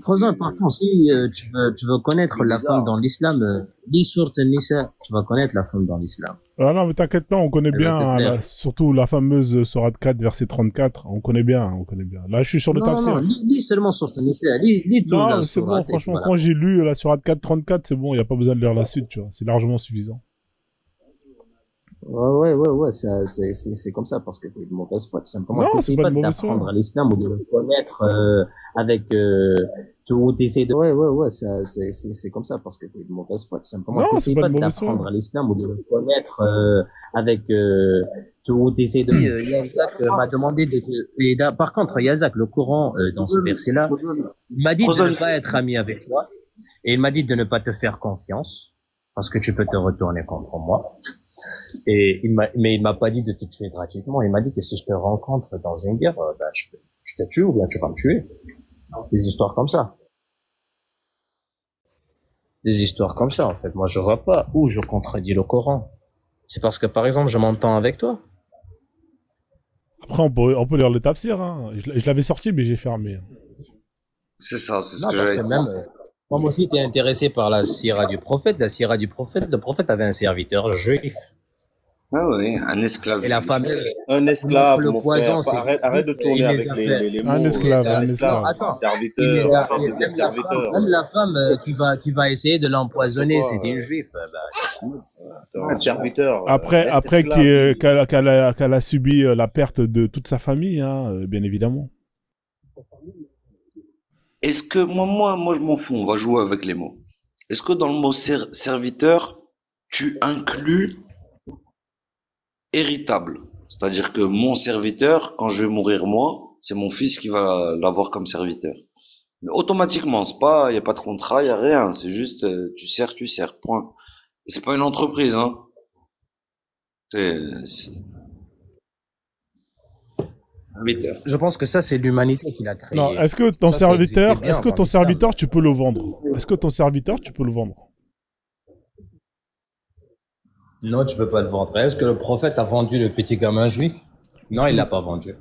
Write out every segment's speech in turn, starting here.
Frozen, par contre, si tu veux connaître la femme dans l'islam, lis sourate Nisa, tu vas connaître la femme dans l'islam. Ah non, mais t'inquiète pas, on connaît Elle va bien, te hein, plaire. surtout la fameuse Sourate 4, verset 34. On connaît bien, on connaît bien. Là, je suis sur le Non, non, tafsir. lis seulement sourate Nisa, lis tout la Non, c'est bon, sourate et puis franchement, voilà. quand j'ai lu la Sourate 4, 34, c'est bon, il n'y a pas besoin de lire la suite, tu vois. C'est largement suffisant. Ouais, c'est comme ça parce que t'es de mauvaise foi, tout simplement. Non, c'est T'essayes pas de pas mauvaise d'apprendre foi. à l'islam ou de le connaître avec tout, t'essayes de. Ouais, c'est comme ça parce que t'es de mauvaise foi, tout simplement. Non, c'est T'essayes pas de pas mauvaise d'apprendre foi. à l'islam ou de le connaître avec tout, t'essayes de. Yazak m'a demandé par contre, Yazak, le Coran dans ce verset-là, il m'a dit de Frozen, ne pas être ami avec toi et il m'a dit de ne pas te faire confiance parce que tu peux te retourner contre moi. Mais il m'a pas dit de te tuer gratuitement. Il m'a dit que si je te rencontre dans une guerre, ben, je te tue ou bien tu vas me tuer. Des histoires comme ça. Des histoires comme ça, en fait. Moi, je vois pas où je contredis le Coran. C'est parce que, par exemple, je m'entends avec toi. Après, on peut lire le tafsir, hein. Je l'avais sorti, mais j'ai fermé. c'est ça, c'est ce Non, que parce j'allais que dire. même, moi aussi, t'es intéressé par la sira du prophète. La sira du prophète, le prophète avait un serviteur juif. Ah oui, un esclave. Et la femme, Un montre esclave, le mon frère. poison, c'est Arrête de il tourner les avec a fait. les Un mots. esclave, C'est un un esclave, Non, esclave. un attends. Il les serviteur. a, Arrête de dire serviteur. même la femme qui va essayer de N'importe l'empoisonner, quoi. c'était une juive. Un serviteur. Après Reste esclave. qu'elle a subi la perte de toute sa famille, hein, bien évidemment. Est-ce que moi, je m'en fous, on va jouer avec les mots. Est-ce que dans le mot serviteur, tu inclus héritable? C'est-à-dire que mon serviteur, quand je vais mourir moi, c'est mon fils qui va l'avoir comme serviteur. Mais automatiquement, c'est pas, y a pas de contrat, y a rien. C'est juste, tu sers, point. Et c'est pas une entreprise, hein. C'est serviteur. Je pense que ça, c'est l'humanité qui l'a Non, créé. Ça existait est-ce bien que dans ton l'islam. serviteur, tu peux le vendre? Est-ce que ton serviteur, tu peux le vendre? Non, tu peux pas le vendre. Est-ce que le prophète a vendu le petit gamin juif? Non, il l'a pas vendu.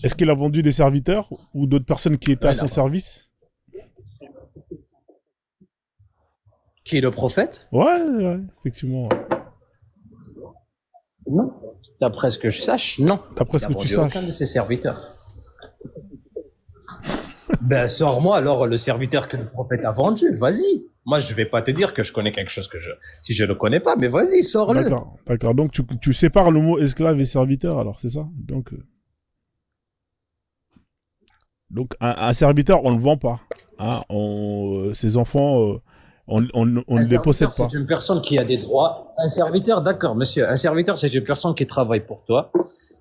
Est-ce qu'il a vendu des serviteurs ou d'autres personnes qui étaient Non, à il son l'a pas. service? Qui est le prophète? Ouais, effectivement. Ouais. Non. D'après ce que je sache, non. D'après Il ce n'a que tu vendu saches. aucun de ses serviteurs. Ben, sors-moi alors le serviteur que le prophète a vendu. Vas-y. Moi, je vais pas te dire que je connais quelque chose si je le connais pas, mais vas-y, sors-le. D'accord. Donc, tu sépares le mot esclave et serviteur, alors, c'est ça? Donc, un serviteur, on le vend pas. Hein, ses enfants, on ne les possède pas. C'est une personne qui a des droits. Un serviteur, d'accord, monsieur. Un serviteur, c'est une personne qui travaille pour toi,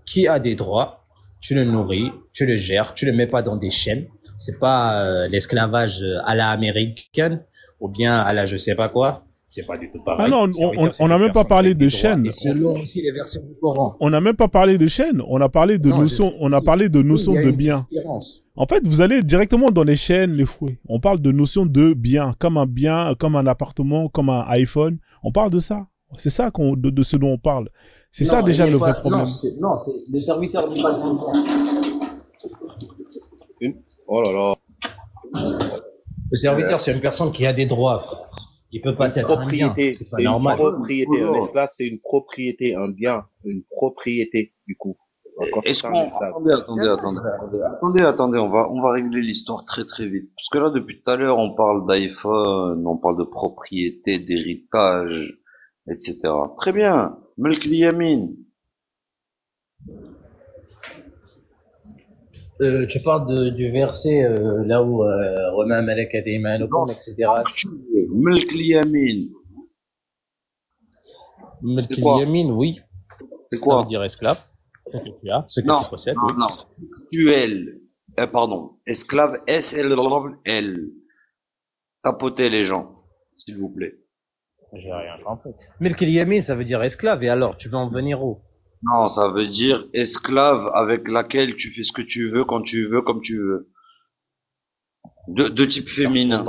qui a des droits. Tu le nourris, tu le gères, tu le mets pas dans des chaînes. C'est pas l'esclavage à la américaine ou bien à la je sais pas quoi. C'est pas du tout pareil. Ah non, on n'a même pas parlé de chaîne. Et selon aussi les versets du Coran. On n'a même pas parlé de chaîne. On a parlé de notion. On a parlé de notion de bien. En fait, vous allez directement dans les chaînes, les fouets. On parle de notion de bien, comme un appartement, comme un iPhone. On parle de ça. C'est ça de ce dont on parle. C'est ça déjà le vrai problème. Non, c'est le serviteur n'est pas le vendeur. Oh là là. Le serviteur, c'est une personne qui a des droits, frère. Il peut pas être un bien. Propriété, C'est pas normal. une propriété. Un esclave, c'est une propriété, un bien, une propriété, du coup. Est-ce qu'on, attendez, on va régler l'histoire très très vite. Parce que là, depuis tout à l'heure, on parle d'iPhone, on parle de propriété, d'héritage, etc. Très bien. Melk Yamin. Tu parles du verset là où Roma Malek Adeimanukum, etc. Melk Yamin. Melk Yamin, oui. C'est quoi? Ça veut dire esclave. Ce que tu as, ce que tu possèdes. Non, oui. non. Sexuel. Pardon. Esclave, S-L-L. Tapotez les gens, s'il vous plaît. J'ai rien compris. Melk Yamin, ça veut dire esclave. Et alors, tu veux en venir où? Non, ça veut dire esclave avec laquelle tu fais ce que tu veux, quand tu veux, comme tu veux. De type féminin.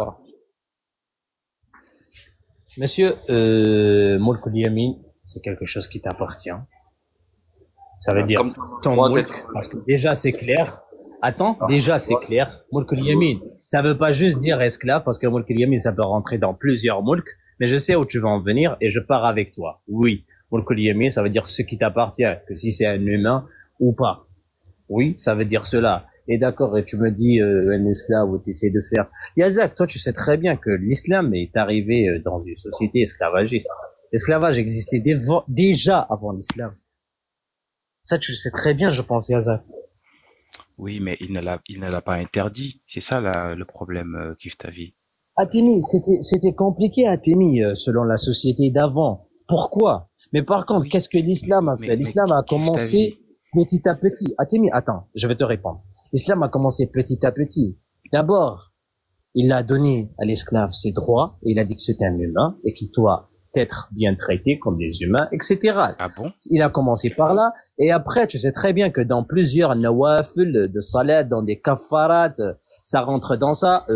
Monsieur, Mulk Yamin, c'est quelque chose qui t'appartient. Ça veut dire ton mulk, parce que déjà c'est clair. Attends, déjà, c'est clair. Mulk al-Yamin, ça veut pas juste dire esclave, parce que Mulk al-Yamin, ça peut rentrer dans plusieurs mulks, mais je sais où tu vas en venir et je pars avec toi. Oui, Mulk al-Yamin, ça veut dire ce qui t'appartient, que si c'est un humain ou pas. Oui, ça veut dire cela. Et d'accord, et tu me dis un esclave où tu essaies de faire... Yazak, toi, tu sais très bien que l'islam est arrivé dans une société esclavagiste. L'esclavage existait déjà avant l'islam. Ça, tu le sais très bien, je pense, Yazak. Oui, mais il ne l'a pas interdit. C'est ça le problème, Kiftavi. Athémie, c'était compliqué, Athémie, selon la société d'avant. Pourquoi? Mais par contre, qu'est-ce que l'islam a fait? L'islam a commencé petit à petit. Athémie, attends, je vais te répondre. L'islam a commencé petit à petit. D'abord, il a donné à l'esclave ses droits, et il a dit que c'était un humain, et qu'il doit être bien traité comme des humains, etc. Ah bon? Il a commencé par là, et après, tu sais très bien que dans plusieurs nawafil de salat, dans des kafarat, ça rentre dans ça.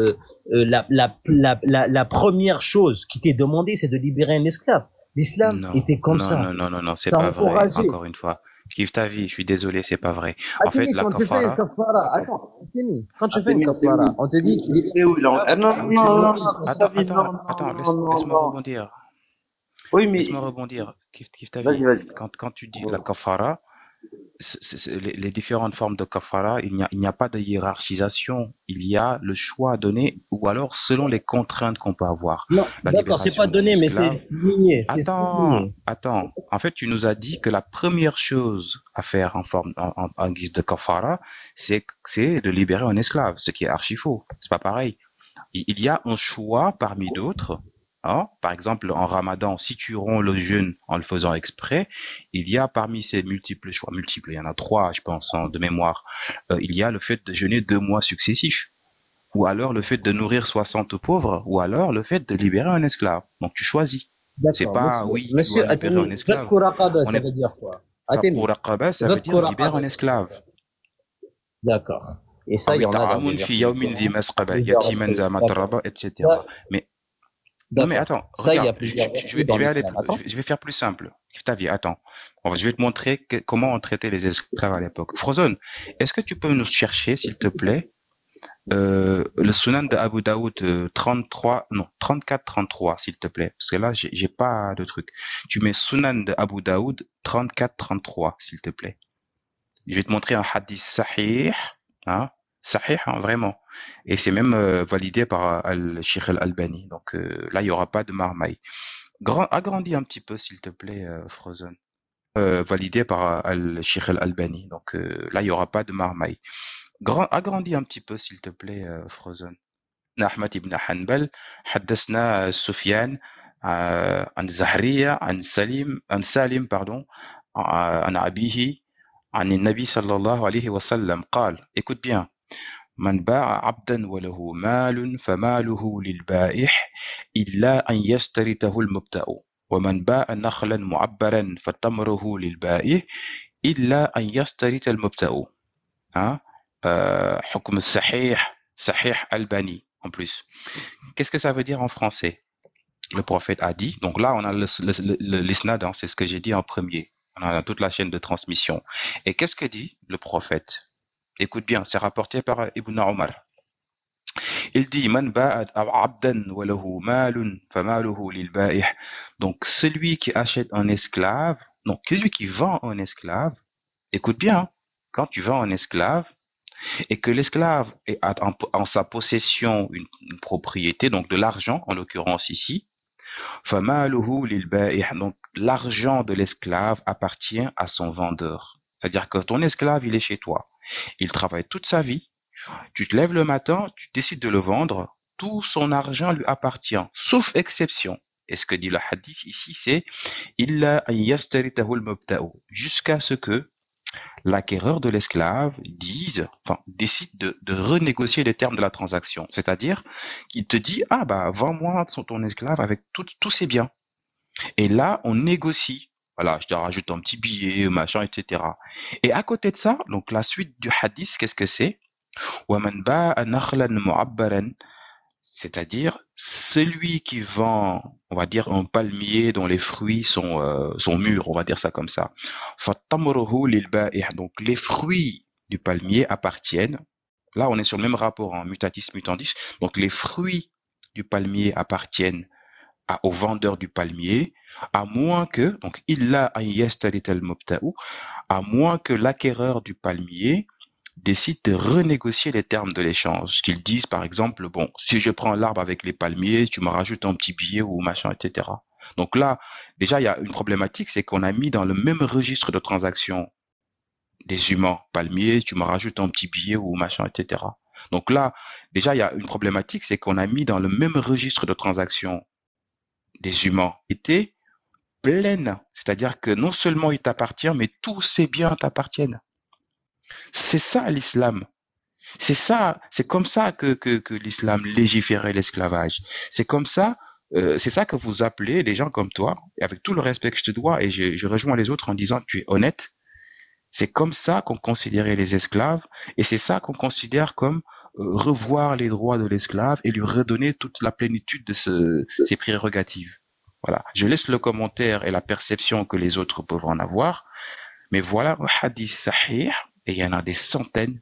La première chose qui t'est demandée, c'est de libérer un esclave. L'islam était comme ça. Non, c'est pas vrai. Encore une fois. Kiftavi, je suis désolé, c'est pas vrai. En fait, la kafara... Attends, quand tu fais une kafara, on te dit qu'il est... Attends, laisse-moi rebondir. Oui, mais... Laisse-moi rebondir. Kiftavi, vas-y. quand tu dis la kafara, les différentes formes de kafara, il n'y a pas de hiérarchisation. Il y a le choix donné, ou alors selon les contraintes qu'on peut avoir. Non, d'accord, c'est pas donné, mais c'est souligné. Attends. En fait, tu nous as dit que la première chose à faire en guise de kafara, c'est de libérer un esclave, ce qui est archi faux. C'est pas pareil. Il y a un choix parmi d'autres. Hein? Par exemple, en Ramadan, si tu romps le jeûne en le faisant exprès, il y a parmi ces multiples choix, il y en a 3, je pense, de mémoire, il y a le fait de jeûner 2 mois successifs, ou alors le fait de nourrir 60 pauvres, ou alors le fait de libérer un esclave. Donc tu choisis. C'est pas, monsieur, tu dois libérer un esclave. Ça veut dire quoi? Muraqaba, ça veut dire libérer un esclave. D'accord. Et ça, il y en a dans des etc. Mais non mais attends, ça, regarde, je vais faire plus simple. Kiftavi, attends. Je vais te montrer comment on traitait les esclaves à l'époque. Frozone, est-ce que tu peux nous chercher, s'il te plaît, le Sunan de Abu Daoud 34-33, s'il te plaît. Parce que là, j'ai pas de truc. Tu mets Sunan de Abu Daoud 34-33, s'il te plaît. Je vais te montrer un hadith sahih, hein, vraiment. Et c'est même validé par Al-Sheikh Al-Albani. Donc là, il n'y aura pas de marmaille. Agrandis un petit peu, s'il te plaît, Frozone. Validé par Al-Sheikh Al-Albani. Donc là, il n'y aura pas de marmaille. Agrandis un petit peu, s'il te plaît, Frozone. Ahmad ibn Hanbal, حدثنا سفيان عن زهرية عن سالم عن أبيه عن النبي صلى الله عليه وسلم قال, écoute bien, من باع عبدا وله مال فماله للبائح إلا أن يشترطه المبتاع ومن باع نخلا معبرا فتمره للبائح إلا أن يشترط المبتاع. حكم صحيح Albani en plus. Qu'est-ce que ça veut dire en français? Le prophète a dit, donc là on a l'isnad, c'est ce que j'ai dit en premier. On a toute la chaîne de transmission. Et qu'est-ce que dit le prophète? Écoute bien, c'est rapporté par Ibn Omar. Il dit, Man ba'a abdan wa lahu malun famaluhu lil ba'ih. Donc celui qui achète un esclave, donc celui qui vend un esclave, écoute bien, quand tu vends un esclave, et que l'esclave a en sa possession une propriété, donc de l'argent en l'occurrence ici, فَمَالُهُ لِلْبَائِحِ, donc l'argent de l'esclave appartient à son vendeur. C'est-à-dire que ton esclave, il est chez toi. Il travaille toute sa vie. Tu te lèves le matin, tu décides de le vendre. Tout son argent lui appartient, sauf exception. Et ce que dit le hadith ici, c'est إِلَّا أَن يَسْتَرِطَهُ الْمُبْتَأُ, jusqu'à ce que l'acquéreur de l'esclave décide de renégocier les termes de la transaction. C'est-à-dire qu'il te dit, vends-moi ton esclave avec tous ses biens. Et là, on négocie. Voilà, je te rajoute un petit billet, machin, etc. Et à côté de ça, donc la suite du hadith, qu'est-ce que c'est? وَمَنْ بَاءَ نَخْلًا مُعَبَّرًا, c'est-à-dire celui qui vend, on va dire, un palmier dont les fruits sont mûrs, on va dire ça comme ça. فَالتَّمْرُهُ لِلْبَائِحِ, donc les fruits du palmier appartiennent Là, on est sur le même rapport, hein, mutatis mutandis. Donc, les fruits du palmier appartiennent au vendeur du palmier, à moins que, donc, à moins que l'acquéreur du palmier décide de renégocier les termes de l'échange. Qu'ils disent, par exemple, bon, si je prends l'arbre avec les palmiers, tu me rajoutes un petit billet ou machin, etc. Donc là, déjà, il y a une problématique, c'est qu'on a mis dans le même registre de transaction des humains palmiers, tu me rajoutes un petit billet ou machin, etc. Donc là, déjà, il y a une problématique, c'est qu'on a mis dans le même registre de transaction des humains était pleine. C'est-à-dire que non seulement il t'appartient, mais tous ces biens t'appartiennent. C'est ça l'islam. C'est comme ça que l'islam légiférait l'esclavage. C'est comme ça, c'est ça que vous appelez des gens comme toi, et avec tout le respect que je te dois, et je rejoins les autres en disant tu es honnête. C'est comme ça qu'on considérait les esclaves, et c'est ça qu'on considère comme revoir les droits de l'esclave et lui redonner toute la plénitude de ses prérogatives. Voilà. Je laisse le commentaire et la perception que les autres peuvent en avoir, mais voilà un hadith sahih, et il y en a des centaines,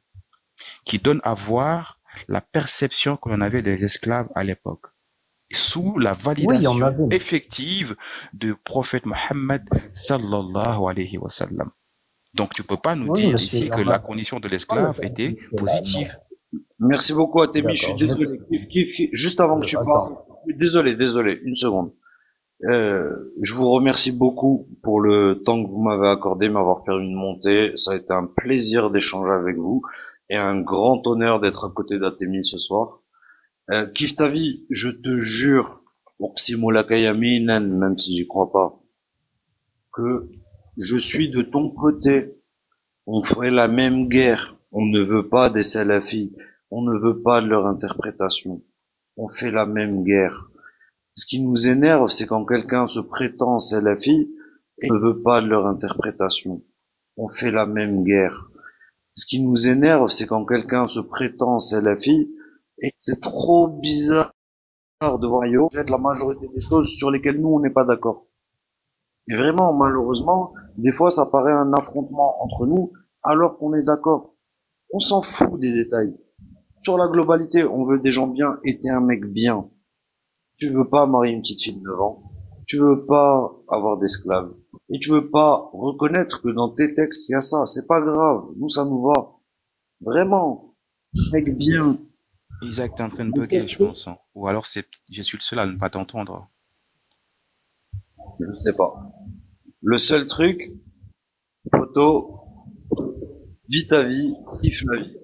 qui donnent à voir la perception que l'on avait des esclaves à l'époque, sous la validation effective du prophète Mohammed sallallahu alayhi wa sallam. Donc, tu peux pas nous dire ici que la condition de l'esclave était positive. Merci beaucoup, Atemi. Je suis désolé. Juste avant que tu parles. Désolé. Une seconde. Je vous remercie beaucoup pour le temps que vous m'avez accordé, m'avoir permis de monter. Ça a été un plaisir d'échanger avec vous et un grand honneur d'être à côté d'Atemi ce soir. Kiffe ta vie, je te jure, même si j'y crois pas, que je suis de ton côté. On fait la même guerre. On ne veut pas des salafis. On ne veut pas de leur interprétation. On fait la même guerre. Ce qui nous énerve, c'est quand quelqu'un se prétend salafi et ne veut pas de leur interprétation. On fait la même guerre. Ce qui nous énerve, c'est quand quelqu'un se prétend salafi et c'est trop bizarre de voir la majorité des choses sur lesquelles nous, on n'est pas d'accord. Et vraiment, malheureusement, des fois, ça paraît un affrontement entre nous, alors qu'on est d'accord. On s'en fout des détails. Sur la globalité, on veut des gens bien, et t'es un mec bien. Tu veux pas marier une petite fille de 9 ans. Tu veux pas avoir d'esclaves. Et tu veux pas reconnaître que dans tes textes, il y a ça. C'est pas grave. Nous, ça nous va. Vraiment. Mec bien. Isaac, t'es en train de bugger, je pense. Hein. Ou alors je suis le seul à ne pas t'entendre. Je sais pas. Le seul truc, photo, vis ta vie, kiffe la vie.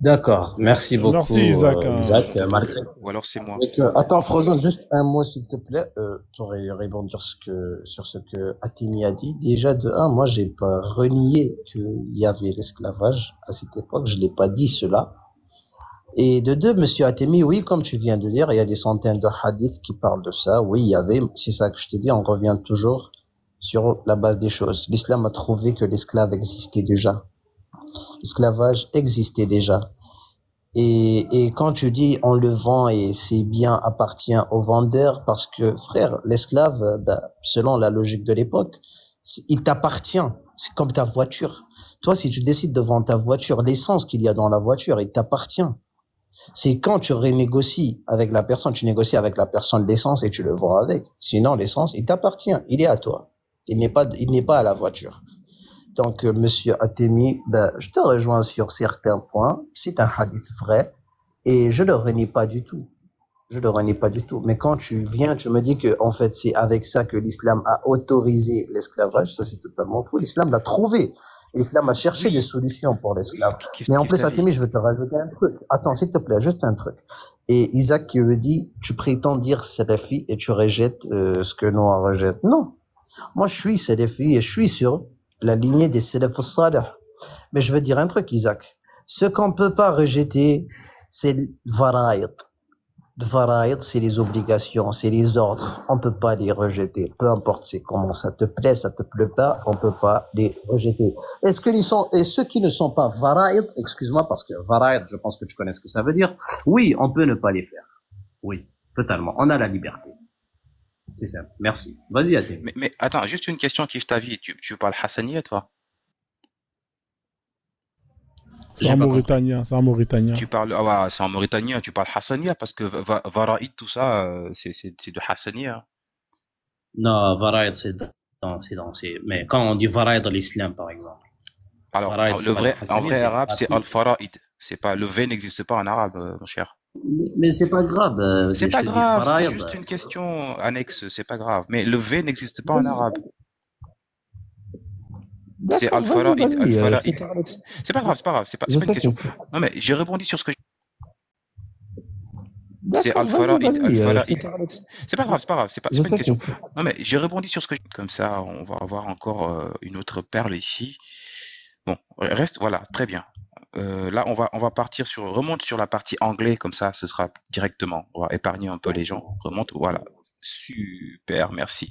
D'accord, merci beaucoup. Merci Isaac. Isaac, ou alors c'est moi. Attends, Frozen, juste un mot s'il te plaît, pour rebondir sur ce que Atimi a dit. Déjà de un, moi j'ai pas renié qu'il y avait l'esclavage à cette époque, je l'ai pas dit cela. Et de deux, monsieur Atemi, oui, comme tu viens de dire, il y a des centaines de hadiths qui parlent de ça. Oui, il y avait, c'est ça que je te dis, on revient toujours sur la base des choses. L'islam a trouvé que l'esclave existait déjà. L'esclavage existait déjà. Et quand tu dis on le vend et ses biens appartiennent au vendeur, parce que frère, l'esclave, selon la logique de l'époque, il t'appartient. C'est comme ta voiture. Toi, si tu décides de vendre ta voiture, l'essence qu'il y a dans la voiture, il t'appartient. C'est quand tu renégocies avec la personne, tu négocies avec la personne l'essence et tu le vends avec. Sinon, l'essence, il t'appartient. Il est à toi. Il n'est pas à la voiture. Donc, monsieur Atemi, je te rejoins sur certains points. C'est un hadith vrai et je le renie pas du tout. Mais quand tu viens, tu me dis que, en fait, c'est avec ça que l'islam a autorisé l'esclavage. Ça, c'est totalement faux. L'islam l'a trouvé. L'islam a cherché des solutions pour l'esclave. Mais en plus, Atemi, je veux te rajouter un truc. Attends, s'il te plaît, juste un truc. Et Isaac qui me dit, tu prétends dire salafi et tu rejettes ce que nous on rejette. Non. Moi, je suis salafi et je suis sur la lignée des salaf salih. Mais je veux dire un truc, Isaac. Ce qu'on peut pas rejeter, c'est le vara'id. Le vara'id, c'est les obligations, c'est les ordres. On peut pas les rejeter. Peu importe c'est comment ça te plaît, ça te plaît pas, on peut pas les rejeter. Et ceux qui ne sont pas vara'id, excuse-moi, parce que vara'id, je pense que tu connais ce que ça veut dire. Oui, on peut ne pas les faire. Oui, totalement. On a la liberté. C'est simple. Merci. Vas-y, Athé. Mais attends, juste une question, Kiftavi. Tu parles Hassaniya, toi? C'est un Mauritanien, c'est un Mauritanien. Tu parles, ah ouais, c'est un Mauritanien, tu parles Hassania parce que Varaïd, tout ça, c'est de Hassania. Non, Varaïd, mais quand on dit Varaïd dans l'islam, par exemple. Alors, en vrai arabe, c'est Al-Faraïd. C'est pas, le V n'existe pas en arabe, mon cher. Mais c'est pas grave. C'est pas grave, c'est juste une question annexe, c'est pas grave. Mais le V n'existe pas en arabe. C'est Al-Faraïd. C'est pas grave, c'est pas une question. Non, mais j'ai rebondi sur ce que c'est Al-Faraïd. C'est pas grave, c'est pas une question. Non, mais j'ai rebondi sur ce que comme ça, on va avoir encore une autre perle ici. Bon, reste, voilà, très bien. Là, on va partir remonte sur la partie anglais, comme ça, ce sera directement. On va épargner un peu les gens. Remonte, voilà. Super, merci.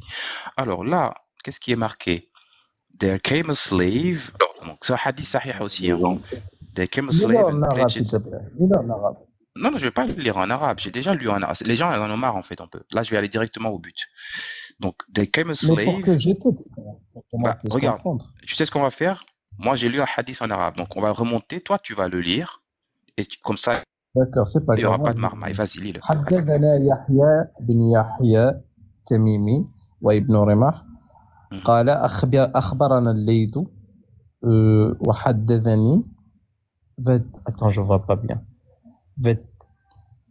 Alors là, qu'est-ce qui est marqué? There came a slave. Donc, c'est un hadith sahih aussi. There came a slave and pledged. Non, je vais pas le lire en arabe. J'ai déjà lu en arabe. Les gens en ont marre, en fait, un peu. Là, je vais aller directement au but. Donc, there came a slave. Mais pour que j'écoute, regarde, tu sais ce qu'on va faire? Moi, j'ai lu un hadith en arabe. Donc, on va le remonter. Toi, tu vas le lire. Et comme ça, d'accord, c'est pas grave. Il n'y aura pas de marmaille. Vas-y, lis-le. حدثنا يحيى بن يحيى تميمي وابن رمح قال أخبرنا الليث وحدثني attends, je vois pas bien.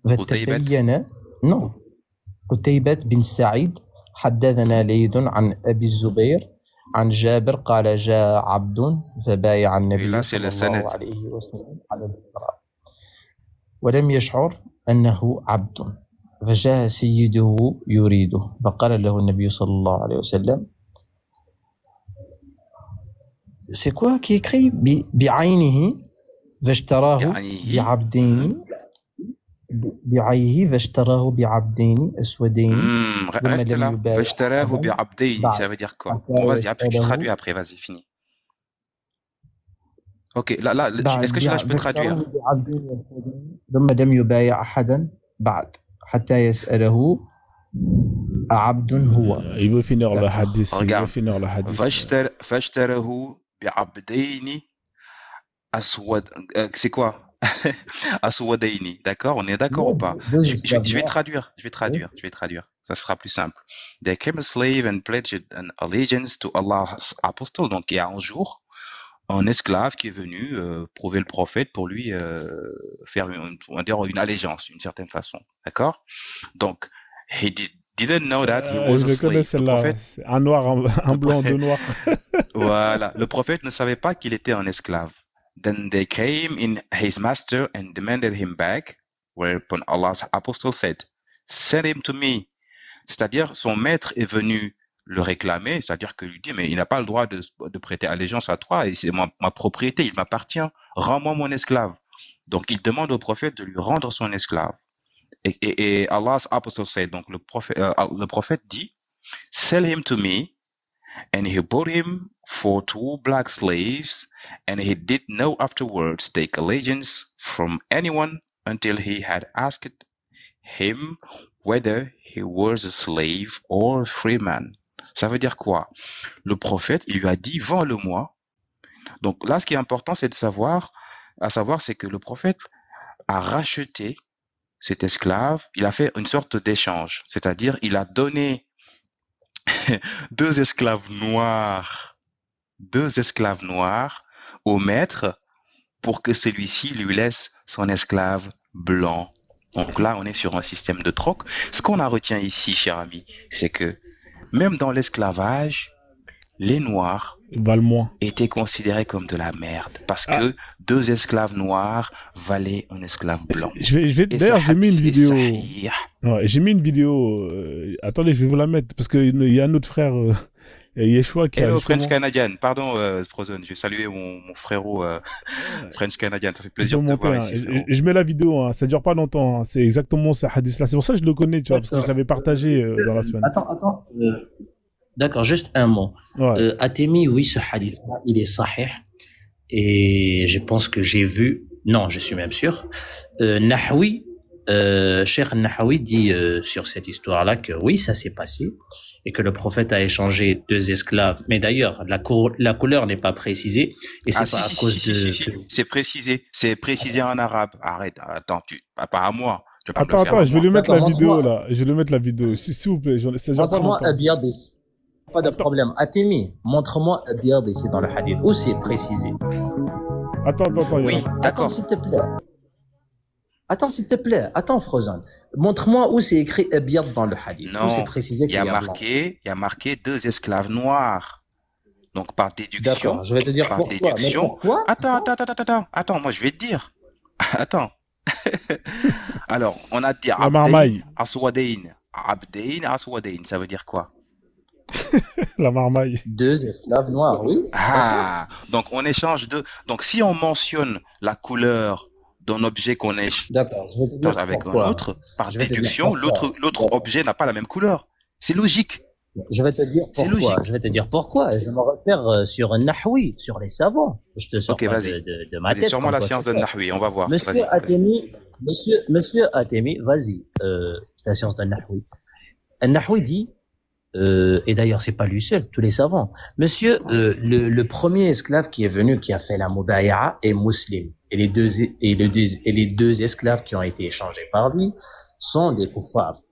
فتبين non قتيبة بن سعيد حدثنا ليث عن أبي الزبير عن جابر قال جاء عبد فبايع النبي صلى الله عليه وسلم على الإقرار ولم يشعر أنه عبد فجاء سيده يريده فقال له النبي صلى الله عليه وسلم c'est quoi qui est écrit بعينه فاشتراه بعبدين بعيه فاشتراه بعبدين أسودين reste là فاشتراه بعبدين ça veut dire quoi bon, vas-y après tu traduis après vas-y fini ok là est-ce que là je peux traduire ثم لم يبايع أحدا بعد حتى يسأله عبد هو il veut finir le hadith فاشتراه بعبدين أسود c'est quoi Aswadaini, d'accord? On est d'accord ou pas? Je vais traduire. Ça sera plus simple. There came a slave and pledged an allegiance to Allah's apostle. Donc, il y a un jour, un esclave qui est venu prouver le prophète pour lui faire une allégeance, d'une certaine façon. D'accord? Donc, he didn't know that he was a slave. Le prophète... Un noir, un blanc, deux noirs. Voilà. Le prophète ne savait pas qu'il était un esclave. Then they came in his master and demanded him back, whereupon Allah's apostle said, send him to me. C'est-à-dire, son maître est venu le réclamer, c'est-à-dire que lui dit, mais il n'a pas le droit de prêter allégeance à toi, et c'est ma propriété, il m'appartient, rends-moi mon esclave. Donc, il demande au prophète de lui rendre son esclave. Et Allah's apostle said, donc le prophète dit, sell him to me. And he bought him for 2 black slaves, and he did not afterwards take allegiance from anyone until he had asked him whether he was a slave or a free man. Ça veut dire quoi? Le prophète, il lui a dit, vends-le-moi. Donc là, ce qui est important, c'est c'est que le prophète a racheté cet esclave. Il a fait une sorte d'échange, c'est-à-dire il a donné deux esclaves noirs au maître pour que celui-ci lui laisse son esclave blanc. Donc là, on est sur un système de troc. Ce qu'on a retient ici, cher ami, c'est que même dans l'esclavage, les noirs étaient considérés comme de la merde parce que 2 esclaves noirs valaient un esclave blanc. D'ailleurs, j'ai mis une vidéo. Ouais, j'ai mis une vidéo. Attendez, je vais vous la mettre parce qu'il y a un autre frère, Yeshua, qui Hello, French Canadian. Pardon, Frozen. Je vais saluer mon frérot French Canadian. Ça fait plaisir de te voir ici. Je mets la vidéo. Ça dure pas longtemps. C'est exactement ce hadith-là. C'est pour ça que je le connais, tu vois, parce que je l'avais partagé dans la semaine. Attends. D'accord, juste un mot. Ouais. Atemi, oui, ce hadith-là, il est sahih. Et je pense que j'ai vu, non, je suis même sûr, Nahawi, Cheikh Nahawi dit sur cette histoire-là que oui, ça s'est passé. et que le prophète a échangé 2 esclaves. Mais d'ailleurs, la couleur n'est pas précisée et c'est pas à cause de... C'est précisé en arabe. Arrête, attends, pas à moi. Attends, je vais lui mettre la vidéo là. Je vais lui mettre la vidéo. S'il vous plaît, montre-moi Abyad. Pas de problème. Atemi, montre-moi Abyad ici dans le hadith. Où c'est précisé? Attends. Oui, d'accord. Attends, s'il te plaît. Attends, Frozen. Montre-moi où c'est écrit Abyad dans le hadith. Non, où c'est précisé qu'il y a marqué, il y a marqué 2 esclaves noirs. Donc, par déduction. D'accord, je vais te dire par pourquoi. Déduction, mais pourquoi? Attends, moi je vais te dire. Attends. Alors, on a dit marmaille. Aswadain. Abdain, Aswadain. Ça veut dire quoi? La marmaille. 2 esclaves noirs, oui. Ah, donc on échange deux. Donc, si on mentionne la couleur d'un objet qu'on échange avec un autre, par déduction, l'autre objet n'a pas la même couleur. C'est logique. Je vais te dire pourquoi. Je vais me refaire sur un nahwi, sur les savants. Je te sors de ma tête. Sûrement la science de nahwi, on va voir. Monsieur Atemi, vas-y, la science de nahwi. Un nahwi dit, et d'ailleurs c'est pas lui seul, tous les savants. Monsieur, le premier esclave qui est venu, qui a fait la mubaya'a est musulman. Et les deux esclaves qui ont été échangés par lui sont des kuffars.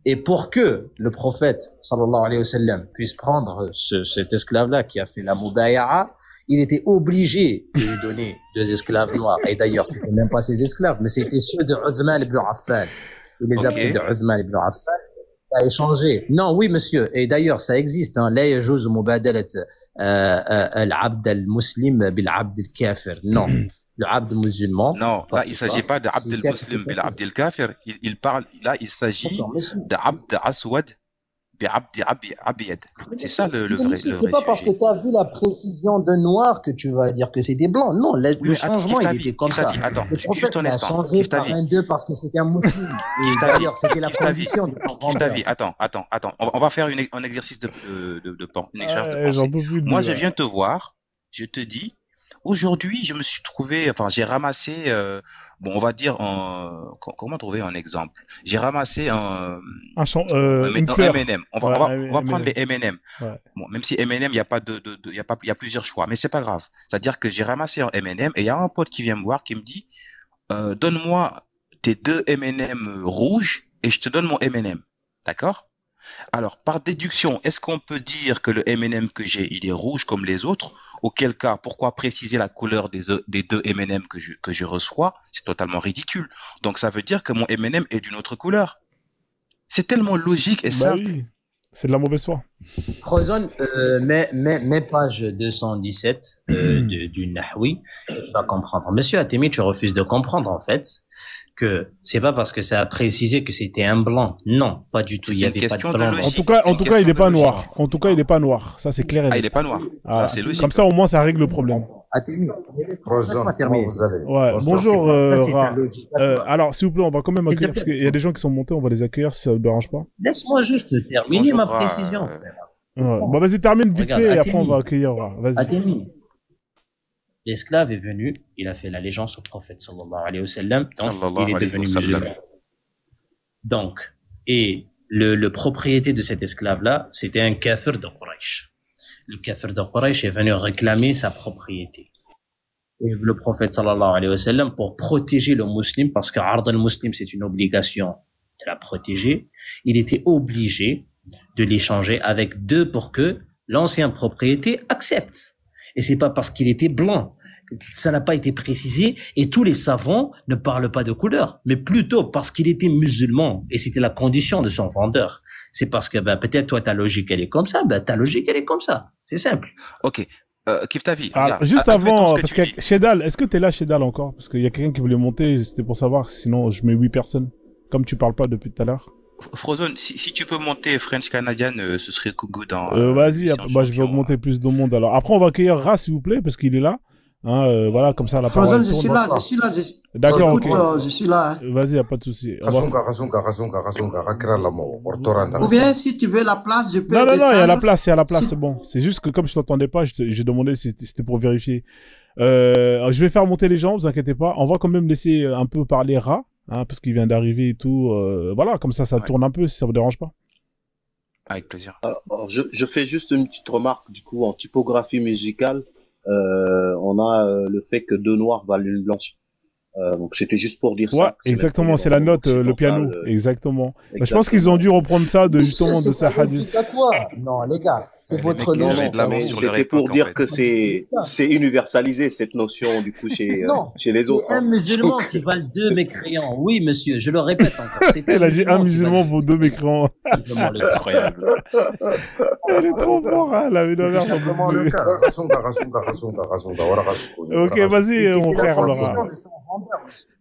Et pour que le prophète, sallallahu alayhi wa sallam, puisse prendre cet esclave-là qui a fait la mubaya'a, il était obligé de lui donner 2 esclaves noirs. Et d'ailleurs, c'était même pas ses esclaves, mais c'était ceux de Uthman ibn Affan. Il les appelait de Uthman ibn Affan. Il a échangé. Non, oui, monsieur. Et d'ailleurs, ça existe, hein. La yajuz mubadalat al-abd al-muslim bil-abd al-kafir. Non. Le abd musulman. Non, là, il ne s'agit pas d'abd al-muslim bil-abd al-kafir. Il parle, là, il s'agit d'abd aswad bi-abd abiyad. C'est ça le vrai. C'est pas parce que tu as vu la précision de noir que tu vas dire que c'était blanc. Non, le changement, il était comme ça. Attends, le prophète l'a changé par un 2 parce que c'était un musulman. Et d'ailleurs, c'était la condition de Attends. On va faire un exercice de pensée. Moi, je viens te voir, je te dis, aujourd'hui, je me suis trouvé, j'ai ramassé, on va dire, comment trouver un exemple? J'ai ramassé un M&M. On va prendre les M&M. Ouais. Bon, même si M&M, il y a plusieurs choix, mais c'est pas grave. C'est-à-dire que j'ai ramassé un M&M et il y a un pote qui vient me voir qui me dit, donne-moi tes 2 M&M rouges et je te donne mon M&M. D'accord? Alors, par déduction, est-ce qu'on peut dire que le M&M que j'ai, il est rouge comme les autres? Auquel cas, pourquoi préciser la couleur des 2 M&M que je reçois? C'est totalement ridicule. Donc, ça veut dire que mon M&M est d'une autre couleur. C'est tellement logique et simple. Oui. C'est de la mauvaise foi. Roson, mais page 217 du Nahwi, tu vas comprendre. Monsieur Atemi, tu refuses de comprendre, en fait, que c'est pas parce que ça a précisé que c'était un blanc. Non, pas du tout. Il y avait pas de blanc. En tout cas, il n'est pas noir. En tout cas, il n'est pas noir. Ça, c'est clair. Il n'est pas noir. Ah, c'est logique. Comme ça, au moins, ça règle le problème. Atemi, laisse-moi terminer. Ouais, bonjour. Ça, c'est ta logique. Alors, s'il vous plaît, on va quand même accueillir, parce qu'il y a des gens qui sont montés, on va les accueillir si ça ne dérange pas. Laisse-moi juste terminer ma précision, frère. Ouais. Bon, vas-y, termine vite fait et après, on va accueillir. Vas-y. Atemi. L'esclave est venu, il a fait l'allégeance au prophète sallallahu alayhi wa sallam, donc il est devenu musulman. Donc, et le propriété de cet esclave-là, c'était un kafir de Quraysh. Le kafir de Quraysh est venu réclamer sa propriété. Et le prophète sallallahu alayhi wa sallam, pour protéger le musulman, parce que ard al-muslim, c'est une obligation de la protéger, il était obligé de l'échanger avec 2 pour que l'ancien propriété accepte. Et c'est pas parce qu'il était blanc. Ça n'a pas été précisé. Et tous les savants ne parlent pas de couleur, mais plutôt parce qu'il était musulman. Et c'était la condition de son vendeur. C'est parce que, peut-être toi, ta logique, elle est comme ça. Ta logique, elle est comme ça. C'est simple. Ok. Kif ta vie. Juste avant, parce que Shedal, est-ce que t'es là, Shedal, encore? Parce qu'il y a quelqu'un qui voulait monter, c'était pour savoir, sinon je mets 8 personnes. Comme tu parles pas depuis tout à l'heure. Frozen, si tu peux monter French Canadian, ce serait good. Vas-y, je vais augmenter plus de monde alors. Après, on va accueillir Ra, s'il vous plaît, parce qu'il est là. Hein, voilà, comme ça, la parole. Frozen, je suis là. D'accord, ok. Je suis là. Vas-y, y a pas de souci. Ou bien, si tu veux la place, je peux. Non, il y a la place, c'est bon. C'est juste que comme je t'entendais pas, j'ai demandé si c'était pour vérifier. Je vais faire monter les gens, vous inquiétez pas. On va quand même laisser un peu parler Ra. Hein, parce qu'il vient d'arriver et tout, voilà, comme ça tourne un peu, si ça vous dérange pas. Avec plaisir. Alors, je fais juste une petite remarque, du coup, en typographie musicale, on a le fait que deux noirs valent une blanche. Donc c'était juste pour dire Ouais, ça. exactement, c'est la note, le piano, exactement. Mais je pense qu'ils ont dû reprendre ça de justement de sa hadith. Non, les gars, c'est votre Non, logique. de la Non, main mais sur leur c'était pour époque, en dire fait. que c'est universalisé cette notion du coup chez les C'est autres. un Hein. musulman Donc, qui vale deux mécréants. Oui, monsieur, je le répète encore. C'est Il a dit un qui musulman vale vaut deux mécréants. simplement le cas. Incroyable. Elle est trop fort, hein, la C'est tout mère. simplement le cas. Ok, vas-y, mon frère Laura.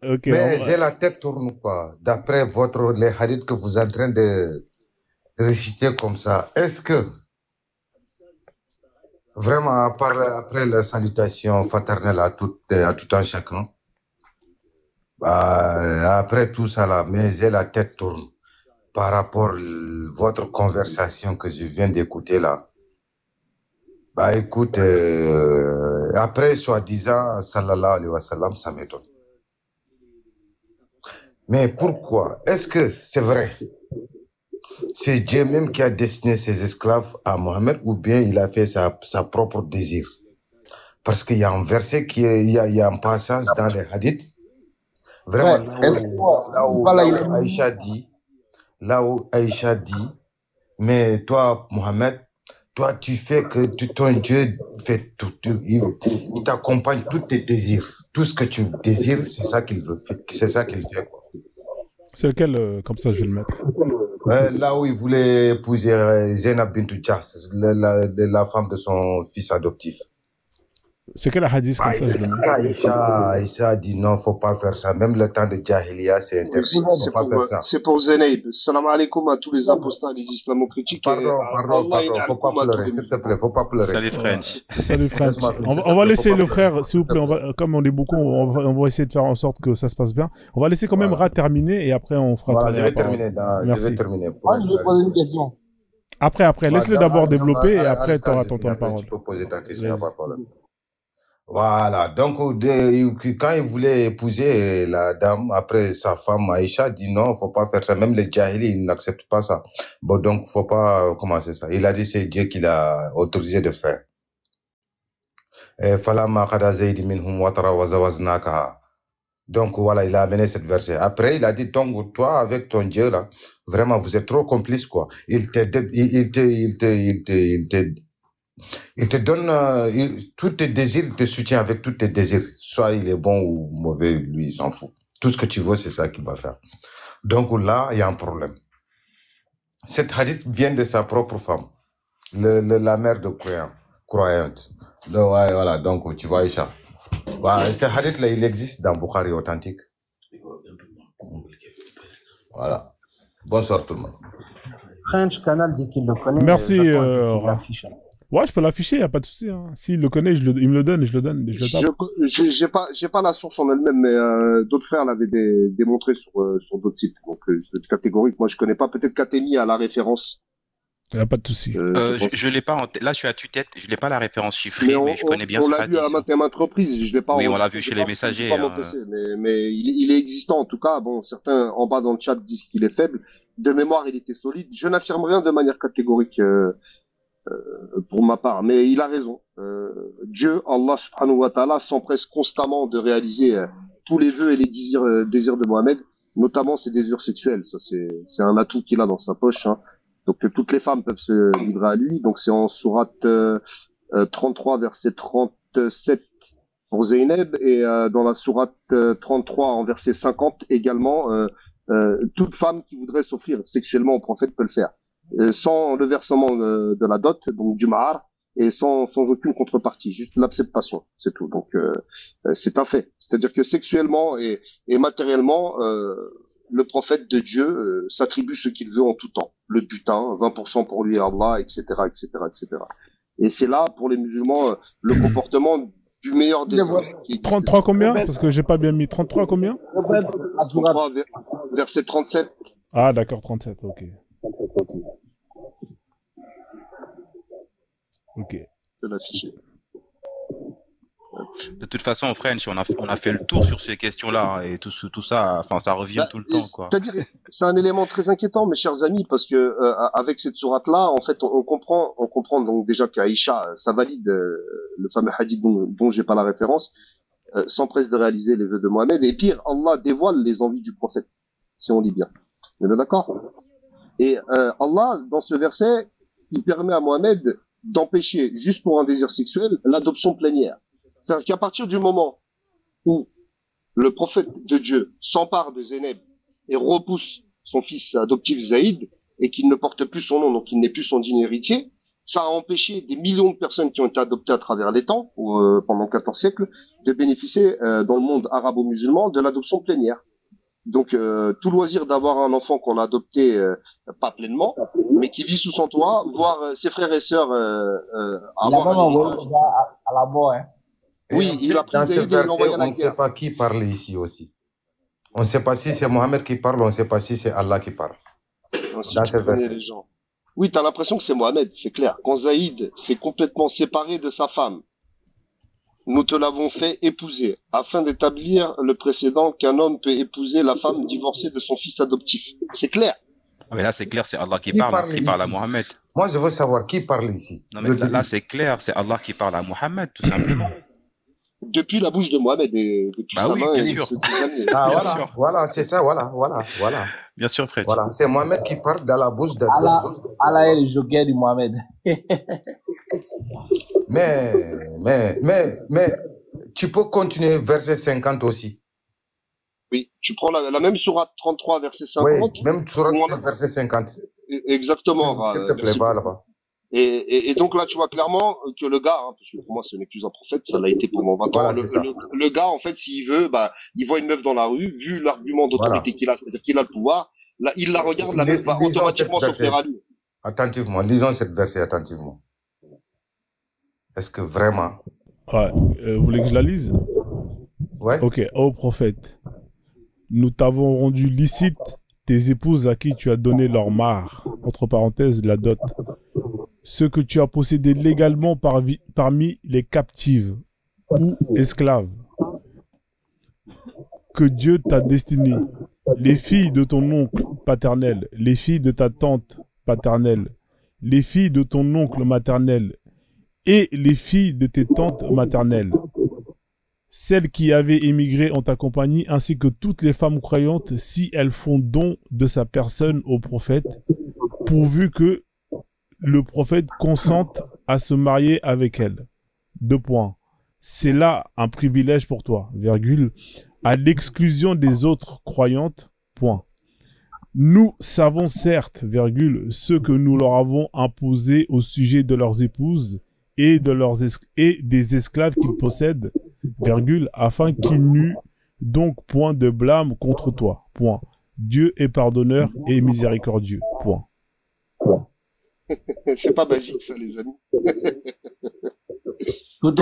Ok, Mais j'ai la tête tourne ou pas? D'après les hadiths que vous êtes en train de réciter comme ça, est-ce que vraiment, après la salutation fraternelle à tout un chacun, après tout ça là, mais j'ai la tête tourne par rapport à votre conversation que je viens d'écouter là. Bah écoute, après soi-disant, sallallahu alayhi wa sallam, ça m'étonne. Mais pourquoi? Est-ce que c'est vrai? C'est Dieu même qui a destiné ses esclaves à Mohammed ou bien il a fait sa propre désir? Parce qu'il y a un verset, il y a un passage dans les hadiths, vraiment là où Aïcha dit, mais toi, Mohammed, toi, tu fais que ton Dieu fait tout, il t'accompagne tous tes désirs. Tout ce que tu désires, c'est ça qu'il veut, c'est ça qu'il fait, quoi. C'est lequel, comme ça je vais le mettre. Là où il voulait épouser Zainab bint Jahsh, la femme de son fils adoptif. C'est quel hadith comme ça je le mets. Aïcha a dit non, faut pas faire ça. Même le temps de Jahiliya, c'est interdit. Faut pas faire ça. C'est pour Zenaïb. Salam alaikum à tous les apostats, les islamo-critiques. Pardon, faut pas pleurer, s'il te plaît, faut pas pleurer. Salut French. Salut French. On va laisser le frère, s'il vous plaît, comme on est beaucoup, on va essayer de faire en sorte que ça se passe bien. On va laisser quand même Ra terminer et après on fera Voilà, je vais terminer. Merci. Je vais terminer. Je vais poser une question. Après, laisse-le d'abord développer et après tu auras ton temps de parole. Tu peux poser ta question, pas de problème. Voilà, donc quand il voulait épouser la dame, après sa femme Aïcha dit non, faut pas faire ça. Même les Jahili, ils n'acceptent pas ça. Bon, donc faut pas commencer ça. Il a dit c'est Dieu qui l'a autorisé de faire. Donc voilà, il a amené cette verset. Après, il a dit donc toi avec ton Dieu là, vraiment vous êtes trop complices quoi. Il te donne tous tes désirs, il te soutient avec tous tes désirs. Soit il est bon ou mauvais, lui, il s'en fout. Tout ce que tu veux, c'est ça qu'il va faire. Donc là, il y a un problème. Cette hadith vient de sa propre femme, la mère de croyante. Ouais, voilà, donc tu vois, Aïcha. Ouais, ce hadith-là, il existe dans Bukhari authentique. Voilà. Bonsoir tout le monde. French Canal dit qu'il le connaît. Merci. Ouais, je peux l'afficher, y a pas de souci. Hein. S'il le connaît, il me le donne, je le donne. J'ai pas la source en elle-même, mais d'autres frères l'avaient démontré sur d'autres sites. Donc c'est catégorique. Moi, je connais pas. Peut-être qu'Atemi a la référence. Il n'y a pas de souci. Je l'ai pas. Là, je suis à tue-tête. Je n'ai pas la référence chiffrée, mais je connais bien ce hadith. On l'a vu à maintes reprises. Je l'ai pas. Oui, on l'a vu chez les messagers. Mais il est existant en tout cas. Bon, certains en bas dans le chat disent qu'il est faible. De mémoire, il était solide. Je n'affirme rien de manière catégorique. Pour ma part, mais il a raison. Dieu, Allah subhanahu wa ta'ala, s'empresse constamment de réaliser tous les vœux et les désirs de Mohammed, notamment ses désirs sexuels. Ça, c'est un atout qu'il a dans sa poche. Hein. Donc toutes les femmes peuvent se livrer à lui. Donc c'est en sourate 33, verset 37 pour Zeynep, et dans la sourate 33 en verset 50 également, toute femme qui voudrait s'offrir sexuellement au prophète peut le faire. Sans le versement de la dot, donc du mahar, et sans aucune contrepartie, juste l'acceptation, c'est tout. Donc c'est un fait. C'est-à-dire que sexuellement et matériellement, le prophète de Dieu s'attribue ce qu'il veut en tout temps. Le butin, 20% pour lui et Allah, etc., etc., etc. Et c'est là, pour les musulmans, le comportement du meilleur des hommes. 33 combien? Parce que j'ai pas bien mis. 33 combien? 33, verset 37. Ah d'accord, 37, ok. Ok. De l'afficher. De toute façon, French, on a fait le tour sur ces questions-là, hein, et tout ça, enfin, ça revient tout le temps, quoi. C'est-à-dire, c'est un élément très inquiétant, mes chers amis, parce que avec cette sourate-là, en fait, on comprend donc déjà qu'Aïcha, ça valide le fameux hadith dont j'ai pas la référence, s'empresse de réaliser les vœux de Mohamed. Et pire, Allah dévoile les envies du prophète, si on lit bien. On est d'accord? Et Allah, dans ce verset, il permet à Mohamed d'empêcher, juste pour un désir sexuel, l'adoption plénière. C'est-à-dire qu'à partir du moment où le prophète de Dieu s'empare de Zeynep et repousse son fils adoptif Zaïd, et qu'il ne porte plus son nom, donc il n'est plus son digne héritier, ça a empêché des millions de personnes qui ont été adoptées à travers les temps, pendant 14 siècles, de bénéficier dans le monde arabo-musulman de l'adoption plénière. Donc tout loisir d'avoir un enfant qu'on a adopté pas pleinement, mais qui vit sous son toit, voir ses frères et sœurs avoir un héritage. À la mort, hein. Oui, il a pris dans ce verset, on ne sait pas qui parle ici aussi. On ne sait pas si c'est Mohamed qui parle, on ne sait pas si c'est Allah qui parle. Dans ce verset. Oui, tu as l'impression que c'est Mohamed, c'est clair. Quand Zaïd s'est complètement séparé de sa femme, nous te l'avons fait épouser, afin d'établir le précédent qu'un homme peut épouser la femme divorcée de son fils adoptif. C'est clair. Mais là, c'est clair, c'est Allah qui parle à Mohamed. Moi, je veux savoir qui parle ici. Non, mais là, c'est clair, c'est Allah qui parle à Mohamed, tout simplement. Depuis la bouche de Mohamed et depuis sa main. Bien sûr. Voilà, c'est ça, voilà. Bien sûr, Fred. Voilà, c'est Mohamed qui parle dans la bouche de... Allah est le joker du Mohamed. mais, tu peux continuer verset 50 aussi. Oui, tu prends la même sourate 33, verset 50. Oui, même sourate verset 50. Exactement. S'il te plaît, va là-bas. Et donc là, tu vois clairement que le gars, hein, parce que pour moi, ce n'est plus un prophète, ça l'a été pendant 20 ans. Voilà, le gars, en fait, s'il veut, il voit une meuf dans la rue, vu l'argument d'autorité qu'il a, c'est-à-dire qu'il a le pouvoir, là, il la regarde, la meuf va automatiquement s'offrir à lui. Attentivement, lisons cette verset attentivement. Est-ce que vraiment... Ouais, vous voulez que je la lise? Ouais. Ok, ô prophète, nous t'avons rendu licite tes épouses à qui tu as donné leur mare, entre parenthèses, la dot, ce que tu as possédé légalement parmi les captives ou esclaves, que Dieu t'a destiné, les filles de ton oncle paternel, les filles de ta tante paternelle, les filles de ton oncle maternel et les filles de tes tantes maternelles, celles qui avaient émigré en ta compagnie, ainsi que toutes les femmes croyantes, si elles font don de sa personne au prophète, pourvu que le prophète consente à se marier avec elles. 2 points. C'est là un privilège pour toi, virgule, à l'exclusion des autres croyantes, point. Nous savons certes, virgule, ce que nous leur avons imposé au sujet de leurs épouses et des esclaves qu'ils possèdent, virgule, afin qu'il n'eût donc point de blâme contre toi, point. Dieu est pardonneur et miséricordieux, point. C'est pas magique, ça, les amis. Donc,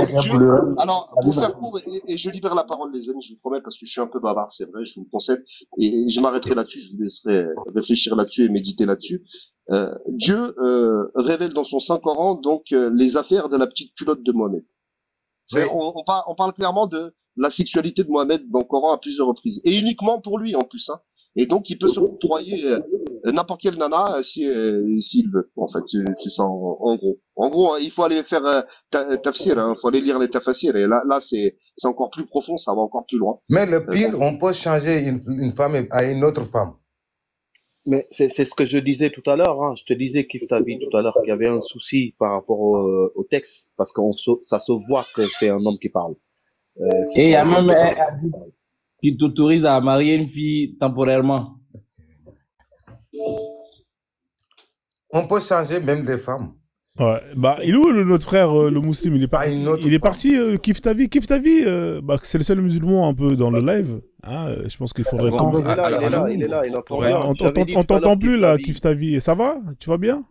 alors, pour faire court, et je libère la parole, les amis, je vous promets, parce que je suis un peu bavard, c'est vrai, je vous le concède, et je m'arrêterai là-dessus, je vous laisserai réfléchir là-dessus et méditer là-dessus. Dieu révèle dans son Saint-Coran, donc, les affaires de la petite culotte de Mohamed. Oui. On parle clairement de la sexualité de Mohamed dans le Coran à plusieurs reprises, et uniquement pour lui, en plus, hein. Et donc, il peut se octroyer n'importe quelle nana s'il veut. En fait, c'est ça en gros. En gros, hein, il faut aller faire tafsir, hein, il faut aller lire les tafsirs. Et là, c'est encore plus profond, ça va encore plus loin. Mais le pire, on peut changer une femme à une autre femme. Mais c'est ce que je disais tout à l'heure. Hein. Je te disais, Kif Tavi, tout à l'heure, qu'il y avait un souci par rapport au texte, parce que ça se voit que c'est un homme qui parle. Et il y a même un qui t'autorise à marier une fille temporairement. On peut changer même des femmes. Ouais, il est où notre frère le musulman? Il est parti Kif Tavi. Kif Tavi, c'est le seul musulman un peu dans le live. Hein, je pense qu'il faudrait. Il est là. On t'entend plus là, Kif Tavi. Ça va? Tu vas bien?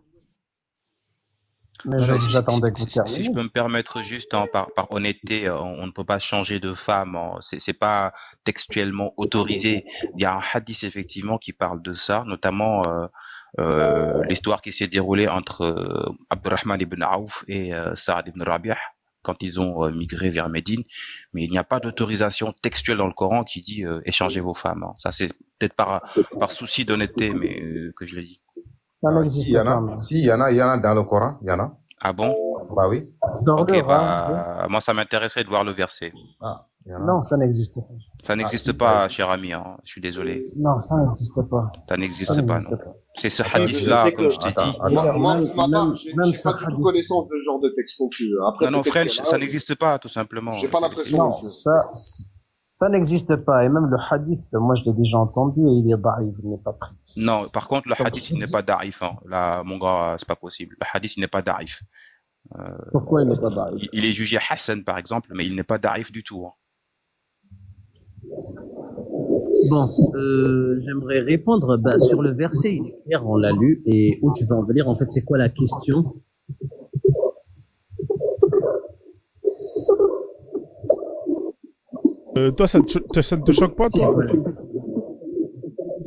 Mais j'attendais que vous terminiez. Si je peux me permettre juste, hein, par honnêteté, on ne peut pas changer de femme. Hein, c'est pas textuellement autorisé. Il y a un hadith effectivement qui parle de ça, notamment l'histoire qui s'est déroulée entre Abdurrahman ibn Auf et Saad ibn Rabi'ah. quand ils ont migré vers Médine, mais il n'y a pas d'autorisation textuelle dans le Coran qui dit échangez vos femmes. Hein. Ça, c'est peut-être par souci d'honnêteté, mais que je l'ai dit. Ça n'existe pas. Si, il y en a dans le Coran, il y en a. Ah bon? Bah oui. Ok, moi, ça m'intéresserait de voir le verset. Ah, non, ça n'existe pas. Ça n'existe pas, cher ami. Hein. Je suis désolé. Non, ça n'existe pas. Ça n'existe pas, non. C'est ce hadith-là, comme je t'ai dit. Moi, j'ai pas du tout connaissance de ce genre de texte non plus. Après, non, French, ça n'existe pas, tout simplement. J'ai pas l'impression. Non, ça n'existe pas. Et même le hadith, moi, je l'ai déjà entendu et il est daïf, il n'est pas pris. Non, par contre, le hadith, il n'est pas daïf. Hein. Là, mon gars, c'est pas possible. Le hadith, il n'est pas daïf. Pourquoi il n'est pas daïf? Il est jugé Hassan, par exemple, mais il n'est pas daïf du tout. Hein. Bon, j'aimerais répondre sur le verset, il est clair, on l'a lu, et où tu vas en venir, en fait, c'est quoi la question? Toi, ça ne te choque pas, toi?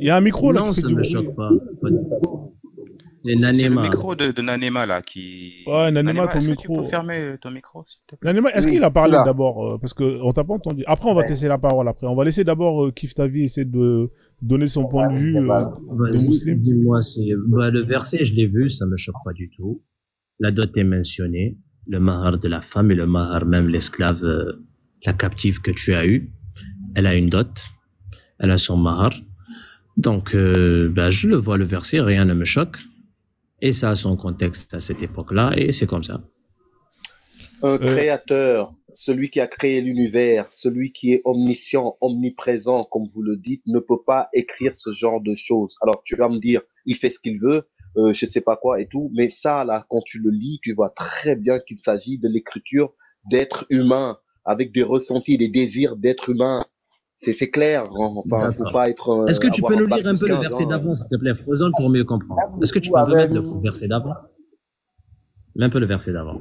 Il y a un micro là. Non, ça ne me choque pas. C'est le micro de Nanema là qui. Ouais, Nanema, ton micro. Est-ce que tu peux fermer ton micro, s'il te plaît? Nanema, est-ce qu'il a parlé d'abord? Parce qu'on t'a pas entendu. Après, on va te laisser la parole. Après, on va laisser d'abord Kif Tavi essayer de donner son point de vue de musulman. Dis-moi, le verset, je l'ai vu, ça me choque pas du tout. La dot est mentionnée, le mahar de la femme et le mahar même l'esclave, la captive que tu as eue. Elle a une dot, elle a son mahar. Donc, je le vois le verset, rien ne me choque. Et ça a son contexte à cette époque-là, et c'est comme ça. Un créateur, celui qui a créé l'univers, celui qui est omniscient, omniprésent, comme vous le dites, ne peut pas écrire ce genre de choses. Alors, tu vas me dire, il fait ce qu'il veut, je sais pas quoi et tout, mais ça, là, quand tu le lis, tu vois très bien qu'il s'agit de l'écriture d'être humain, avec des ressentis, des désirs d'être humain. C'est clair, enfin, faut pas être. Est-ce que tu peux nous lire un peu le verset d'avant, s'il te plaît, Frozone, pour mieux comprendre? Est-ce que tu peux me mettre le verset d'avant? Un peu le verset d'avant.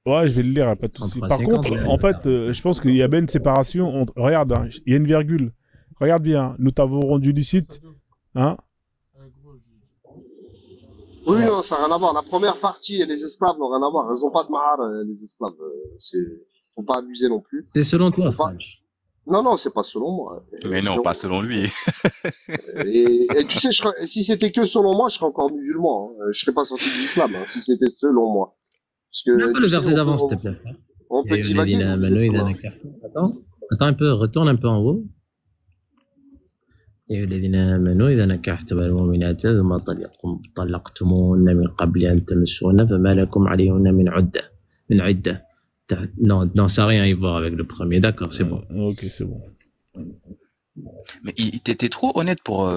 Ouais, je vais le lire, pas de souci. Par contre, en fait, je pense qu'il y a bien une séparation entre. Regarde, hein, il y a une virgule. Regarde bien, nous t'avons rendu licite, hein? Oui, non, ça n'a rien à voir. La première partie et les esclaves n'ont rien à voir. Ils n'ont pas de mahar, les esclaves. Faut pas abuser non plus. C'est selon toi, French. Non, c'est pas selon moi. Mais non, pas selon lui. et tu sais, si c'était que selon moi, je serais encore musulman. Hein. Je serais pas sorti de l'islam, hein, si c'était selon moi. Un peu le verset d'avant, s'il te plaît, frère. On peut divaguer. Attends un peu, retourne un peu en haut. يا الذين آمنوا إذا نكحتم المؤمنات ثم طلقتموهن من قبل أن تمسوهن فما لكم عليهن من عدة. Non, ça n'a rien à y voir avec le premier. D'accord, c'est bon. Ok, c'est bon. Mais il était trop honnête pour.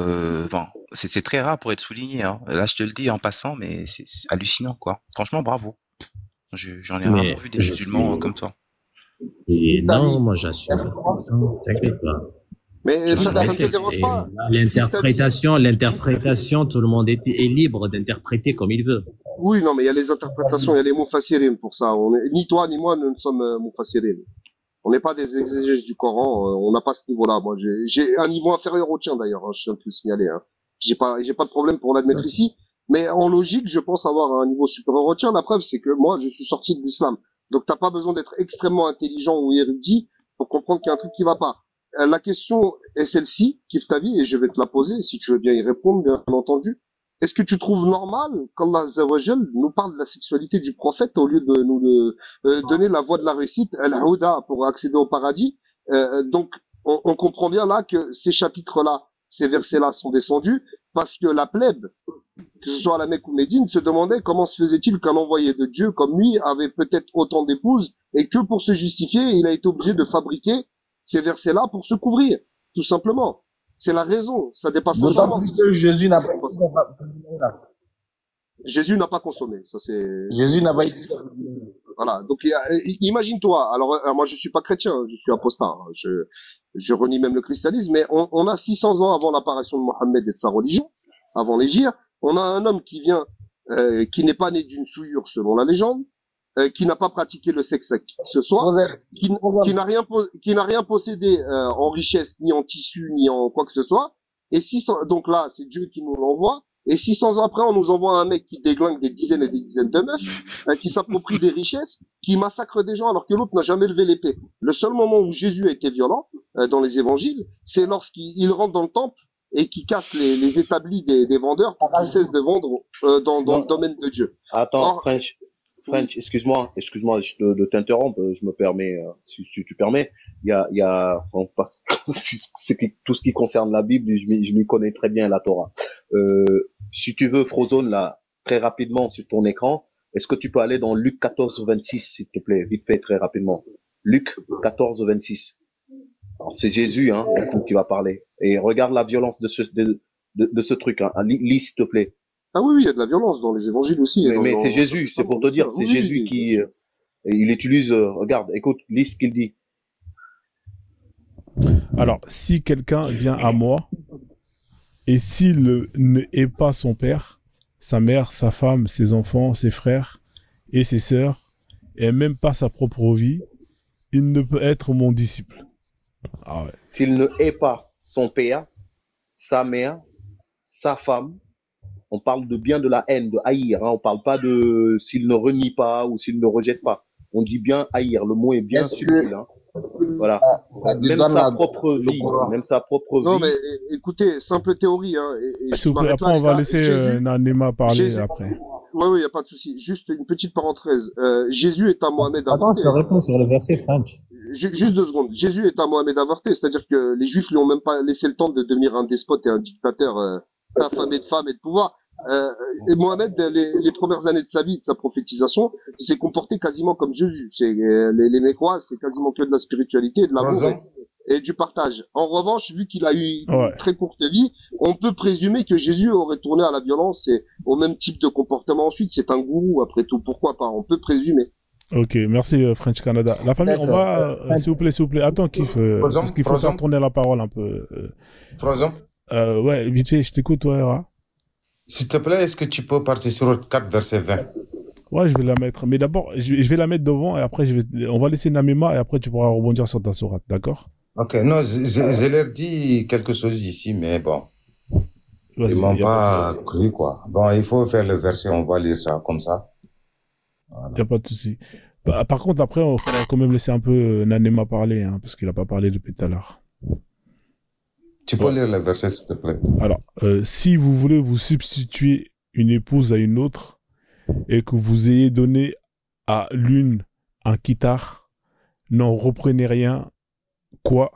C'est très rare pour être souligné. Hein. Là, je te le dis en passant, mais c'est hallucinant, quoi. Franchement, bravo. J'en ai rarement vu des musulmans comme toi. Et non, moi j'assume. T'inquiète pas. Mais ça ne te dérange pas. L'interprétation, tout le monde est libre d'interpréter comme il veut. Oui, non, mais il y a les interprétations, il y a les mufassirin pour ça. Ni toi ni moi, nous ne sommes mufassirin. On n'est pas des exégètes du Coran, on n'a pas ce niveau-là. Moi, j'ai un niveau inférieur au tien d'ailleurs, hein, je tiens à te le signaler. Hein. J'ai pas de problème pour l'admettre ici. Mais en logique, je pense avoir un niveau supérieur au tien. La preuve, c'est que moi, je suis sorti de l'islam. Donc, t'as pas besoin d'être extrêmement intelligent ou érudit pour comprendre qu'il y a un truc qui va pas. La question est celle-ci, Kif Tavi, et je vais te la poser, si tu veux bien y répondre, bien entendu. Est-ce que tu trouves normal qu'Allah Azza wa Jal nous parle de la sexualité du prophète au lieu de nous donner la voie de la réussite, al-Huda, pour accéder au paradis? Donc, on comprend bien là que ces chapitres-là, ces versets-là sont descendus parce que la plèbe, que ce soit à la Mecque ou Médine, se demandait comment se faisait-il qu'un envoyé de Dieu comme lui avait peut-être autant d'épouses et que pour se justifier, il a été obligé de fabriquer ces versets-là pour se couvrir, tout simplement. C'est la raison, ça dépasse totalement. Jésus n'a pas consommé, ça c'est... Jésus n'a pas été... Voilà, donc imagine-toi, alors moi je suis pas chrétien, je suis apostat, hein, je renie même le christianisme, mais on a 600 ans avant l'apparition de Mohammed et de sa religion, avant l'Hégire, on a un homme qui vient, qui n'est pas né d'une souillure selon la légende, qui n'a pas pratiqué le sexe à qui que ce soit, qui n'a rien possédé en richesse, ni en tissu, ni en quoi que ce soit. Et donc là, c'est Dieu qui nous l'envoie. Et 600 ans après, on nous envoie un mec qui déglingue des dizaines et des dizaines de meufs, qui s'approprie des richesses, qui massacre des gens alors que l'autre n'a jamais levé l'épée. Le seul moment où Jésus a été violent, dans les évangiles, c'est lorsqu'il rentre dans le temple et qui casse les établis des vendeurs pour qu'ils cessent de vendre dans le domaine de Dieu. Attends, French, excuse-moi de t'interrompre, je me permets, si tu permets, parce que tout ce qui concerne la Bible, je m'y connais très bien, la Torah. Si tu veux, Frozone, là, très rapidement sur ton écran, est-ce que tu peux aller dans Luc 14, 26, s'il te plaît, vite fait, très rapidement. Luc 14, 26. Alors, c'est Jésus, hein, qui va parler. Et regarde la violence de ce truc, hein. Lis, s'il te plaît. Ah oui, il y a de la violence dans les évangiles aussi. Mais c'est Jésus, c'est pour te dire, c'est Jésus qui, il utilise, regarde, écoute, lis ce qu'il dit. Alors, si quelqu'un vient à moi, et s'il ne hait pas son père, sa mère, sa femme, ses enfants, ses frères et ses sœurs, et même pas sa propre vie, il ne peut être mon disciple. Ah ouais. S'il ne hait pas son père, sa mère, sa femme, on parle de bien de la haine, de haïr, hein, on parle pas de s'il ne renie pas ou s'il ne rejette pas. On dit bien haïr, le mot est bien subtil, hein. Voilà. Même sa propre vie, Non, mais écoutez, simple théorie, hein. Après, on va laisser Nanema parler après. Oui, y a pas de souci. Juste une petite parenthèse. Jésus est un Mohamed avorté. Attends, je te réponds sur le verset French. Juste 2 secondes. Jésus est un Mohamed avorté, c'est-à-dire que les Juifs lui ont même pas laissé le temps de devenir un despote et un dictateur affamé de femme et de pouvoir. Et Mohamed, les premières années de sa vie, de sa prophétisation, s'est comporté quasiment comme Jésus. Les Mécois, c'est quasiment que de la spiritualité, de l'amour et du partage. En revanche, vu qu'il a eu une très courte vie, on peut présumer que Jésus aurait tourné à la violence et au même type de comportement ensuite. C'est un gourou, après tout. Pourquoi pas? On peut présumer. Ok, merci French Canada. La famille, on va, s'il vous plaît. Attends, Kif, parce qu'il faut faire tourner la parole un peu. Frozon. Ouais, vite fait, je t'écoute, toi, Hera. S'il te plaît, est-ce que tu peux partir sur 4, verset 20? Ouais, je vais la mettre. Mais d'abord, je vais la mettre devant et après, on va laisser Namima et après, tu pourras rebondir sur ta sourate, d'accord? Ok, non, j'ai leur dit quelque chose ici, mais bon. Ils m'ont pas cru, quoi. Bon, il faut faire le verset, on va lire ça comme ça. Voilà. Y a pas de souci. Bah, par contre, après, on va quand même laisser un peu Nanema parler, hein, parce qu'il a pas parlé depuis tout à l'heure. Tu peux lire le verset, s'il te plaît. Alors, si vous voulez vous substituer une épouse à une autre et que vous ayez donné à l'une un quitar, n'en reprenez rien. Quoi?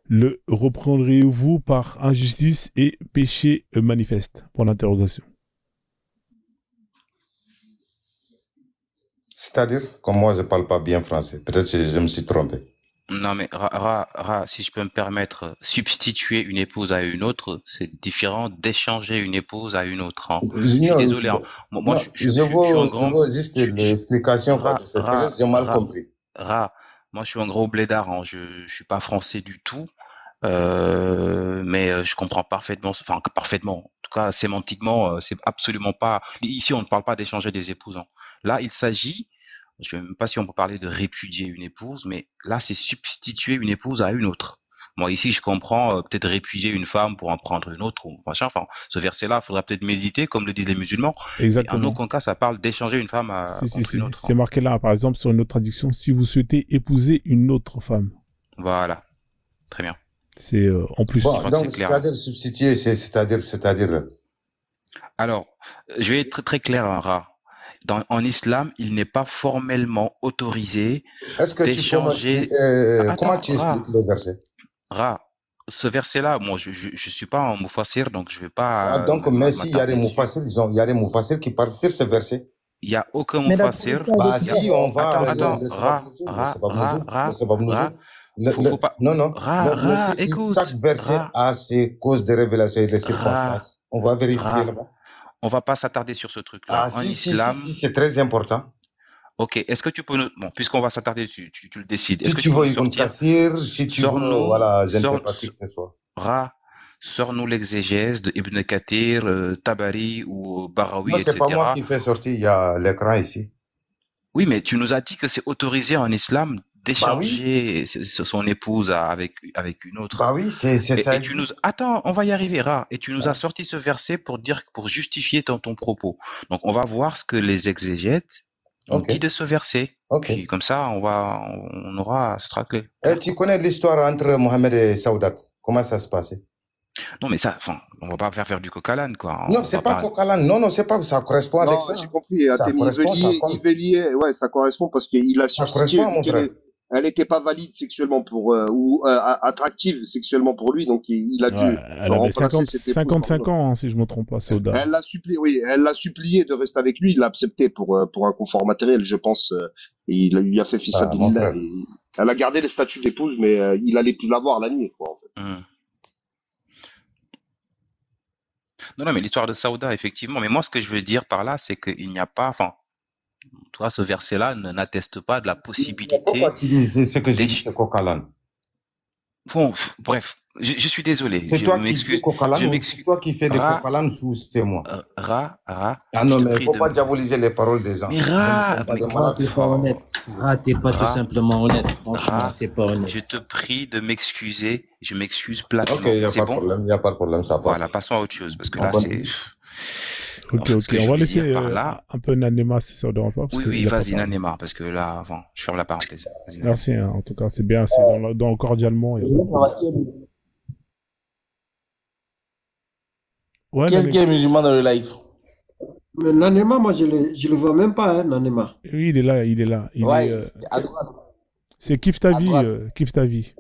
Le reprendrez-vous par injustice et péché manifeste? Pour l'interrogation. C'est-à-dire, comme moi, je parle pas bien français. Peut-être que je me suis trompé. Non, mais si je peux me permettre, substituer une épouse à une autre, c'est différent d'échanger une épouse à une autre. Hein. Je suis désolé. Hein. Moi, je suis un grand... Je veux juste l'explication de cette phrase, j'ai mal compris. Moi, je suis un gros blédard. Hein. Je suis pas français du tout. Mais je comprends parfaitement, enfin parfaitement. En tout cas, sémantiquement, c'est absolument pas. Ici, on ne parle pas d'échanger des épouses. Hein. Là, il s'agit, je sais même pas si on peut parler de répudier une épouse, mais là, c'est substituer une épouse à une autre. Moi, ici, je comprends peut-être répudier une femme pour en prendre une autre ou machin. Enfin, ce verset-là, il faudra peut-être méditer, comme le disent les musulmans. Exactement. En aucun cas, ça parle d'échanger une femme contre une autre. C'est marqué là, par exemple, sur une autre traduction, si vous souhaitez épouser une autre femme. Voilà. Très bien. C'est en plus. Bon, donc, c'est-à-dire substituer, c'est-à-dire. Alors, je vais être très, très clair, hein, Ra. En islam, il n'est pas formellement autorisé d'échanger. Comment tu expliques le verset? Ra, ce verset-là, moi, je suis pas un mufassir, donc je vais pas. Donc, mais si, il y a des mufassirs, il y a des mufassirs qui parlent sur ce verset. Il y a aucun mufassir. Bah, si, on va. Attends, Non. Écoute. Chaque verset a ses causes de révélation et les circonstances. On va vérifier là-bas. On va pas s'attarder sur ce truc-là. En islam. Si, c'est très important. Ok. Est-ce que tu peux nous... Bon, puisqu'on va s'attarder dessus, tu le décides. Est-ce que tu veux Ibn Kathir, si tu veux, voilà, je ne sais pas qui que ce soit. Sors-nous l'exégèse de Ibn Kathir, Tabari ou Barawi, non, etc. c'est pas moi qui fais sortir, il y a l'écran ici. Oui, mais tu nous as dit que c'est autorisé en islam d'échanger son épouse avec une autre. Bah oui, c'est ça. Et attends, on va y arriver, Ra. Et tu nous as sorti ce verset pour justifier ton propos. Donc, on va voir ce que les exégètes ont dit de ce verset. Puis, comme ça, on aura, ce sera clair. Tu connais l'histoire entre Mohamed et Saoudat? Comment ça se passait? Non, mais ça, on va pas faire du coq à l'âne, quoi. Non, c'est pas coq à l'âne. Non, c'est pas, ça correspond avec ça. J'ai compris. Ça correspond, ça correspond parce qu'il a justifié elle n'était pas valide sexuellement ou attractive sexuellement pour lui, donc il a dû. Elle avait 55 ans, hein, si je me trompe pas, Sauda. Elle l'a supplié de rester avec lui, il l'a accepté pour un confort matériel, je pense. Et il lui a fait fils à Elle a gardé le statut d'épouse, mais il allait plus la voir la nuit, quoi, en fait. Non, mais l'histoire de Saouda, effectivement. Mais moi, ce que je veux dire par là, c'est qu'il n'y a pas, toi, ce verset-là n'atteste pas de la possibilité. Pourquoi tu dis ce que j'ai dit, c'est coq à l'âne? Bon, bref, je suis désolé. C'est toi qui dis coq à l'âne ou c'est toi qui fais des coq à l'âne ou c'est moi? Ah non, mais il ne faut pas diaboliser les paroles des gens. Mais t'es pas honnête. T'es pas tout simplement honnête. Franchement, t'es pas honnête. Je te prie de m'excuser. Je m'excuse platement. Ok, il n'y a pas de problème, ça passe. Voilà, passons à autre chose, parce que là, c'est... Ok, on va laisser un peu Nanema si ça ne dérange pas. Oui, vas-y, Nanema, parce que là, je ferme la parenthèse. Merci, hein, en tout cas, c'est bien, c'est dans le cordialement. Qu'est-ce qu'il y a musulman dans le live? Mais Nanema, moi, je le vois même pas, hein, Nanema. Oui, il est là. Il est à droite. C'est Kiftavi.